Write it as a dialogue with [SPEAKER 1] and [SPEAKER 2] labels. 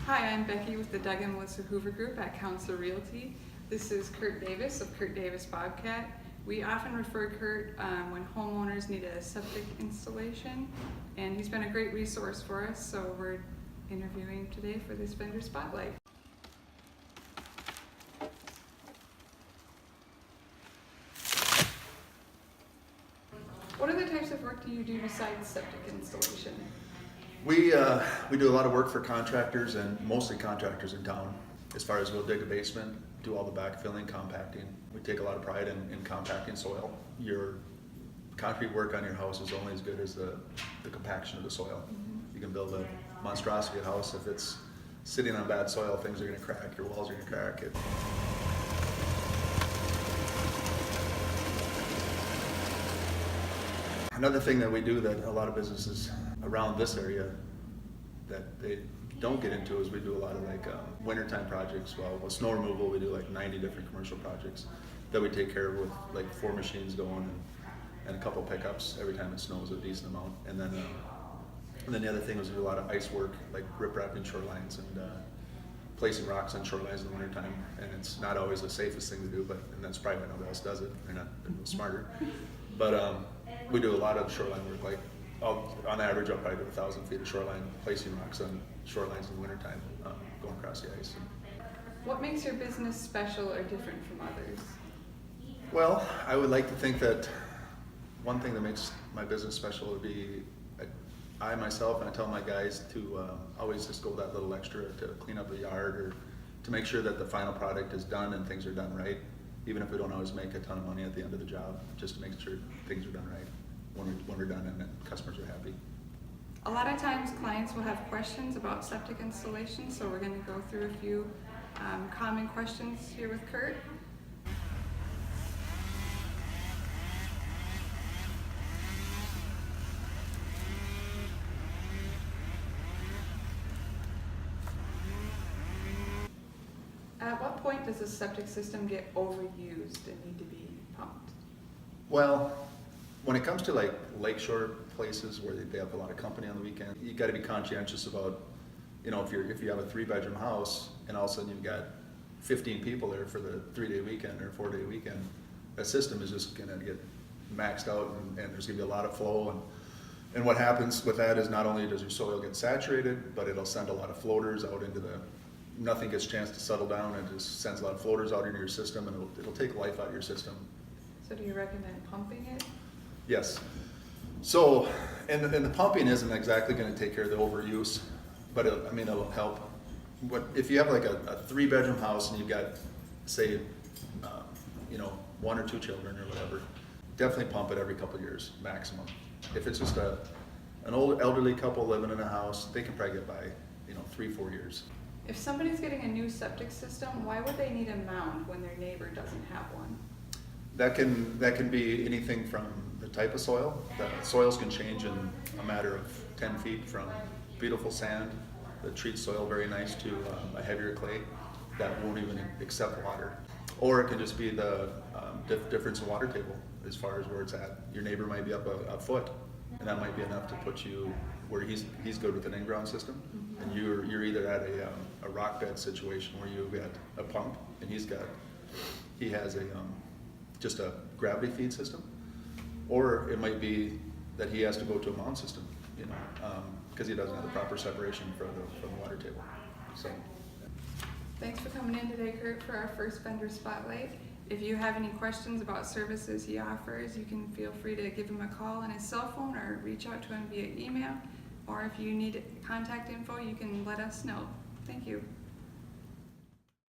[SPEAKER 1] Hi, I'm Becky with the Doug and Melissa Hoover Group at Council Realty. This is Kurt Davis of Kurt Davis Bobcat. We often refer Kurt when homeowners need a septic installation, and he's been a great resource for us, so we're interviewing today for this vendor spotlight. What other types of work do you do besides septic installation?
[SPEAKER 2] We do a lot of work for contractors, and mostly contractors in town. As far as we'll dig a basement, do all the backfilling, compacting. We take a lot of pride in compacting soil. Your concrete work on your house is only as good as the compaction of the soil. You can build a monstrosity of house. If it's sitting on bad soil, things are going to crack. Your walls are going to crack. Another thing that we do that a lot of businesses around this area that they don't get into is we do a lot of wintertime projects. Well, with snow removal, we do like 90 different commercial projects that we take care of with like 4 machines going and a couple pickups every time it snows a decent amount. And then the other thing is we do a lot of ice work, like rip-wrapping shorelines and placing rocks on shorelines in the wintertime. And it's not always the safest thing to do, and that's probably why nobody else does it. They're not smarter. But we do a lot of shoreline work. Like on average, I'll probably do 1,000 feet of shoreline, placing rocks on shorelines in the wintertime, going across the ice.
[SPEAKER 1] What makes your business special or different from others?
[SPEAKER 2] Well, I would like to think that one thing that makes my business special would be I myself, and I tell my guys to always just go that little extra to clean up the yard or to make sure that the final product is done and things are done right, even if we don't always make a ton of money at the end of the job, just to make sure things are done right when we're done and that customers are happy.
[SPEAKER 1] A lot of times clients will have questions about septic installation, so we're going to go through a few common questions here with Kurt. At what point does a septic system get overused and need to be pumped?
[SPEAKER 2] Well, when it comes to like lakeshore places where they have a lot of company on the weekend, you got to be conscientious about, if you have a 3-bedroom house and all of a sudden you've got 15 people there for the 3-day weekend or 4-day weekend, that system is just going to get maxed out and there's going to be a lot of flow. And what happens with that is not only does your soil get saturated, but it'll send a lot of floaters out into nothing gets a chance to settle down, and just sends a lot of floaters out into your system, and it'll take life out of your system.
[SPEAKER 1] So do you recommend pumping it?
[SPEAKER 2] Yes. So, and the pumping isn't exactly going to take care of the overuse, but it'll help. If you have like a 3-bedroom house and you've got, say, 1 or 2 children or whatever, definitely pump it every couple of years maximum. If it's just an old elderly couple living in a house, they can probably get by 3-4 years.
[SPEAKER 1] If somebody's getting a new septic system, why would they need a mound when their neighbor doesn't have one?
[SPEAKER 2] That can be anything from the type of soil. The soils can change in a matter of 10 feet, from beautiful sand that treats soil very nice to a heavier clay that won't even accept water. Or it can just be the difference in water table as far as where it's at. Your neighbor might be up a foot, and that might be enough to put you where he's good with an in-ground system, and you're either at a rock bed situation where you've got a pump and he has just a gravity feed system, or it might be that he has to go to a mound system, because he doesn't have the proper separation from the water table. So.
[SPEAKER 1] Thanks for coming in today, Kurt, for our first vendor spotlight. If you have any questions about services he offers, you can feel free to give him a call on his cell phone or reach out to him via email. Or if you need contact info, you can let us know. Thank you.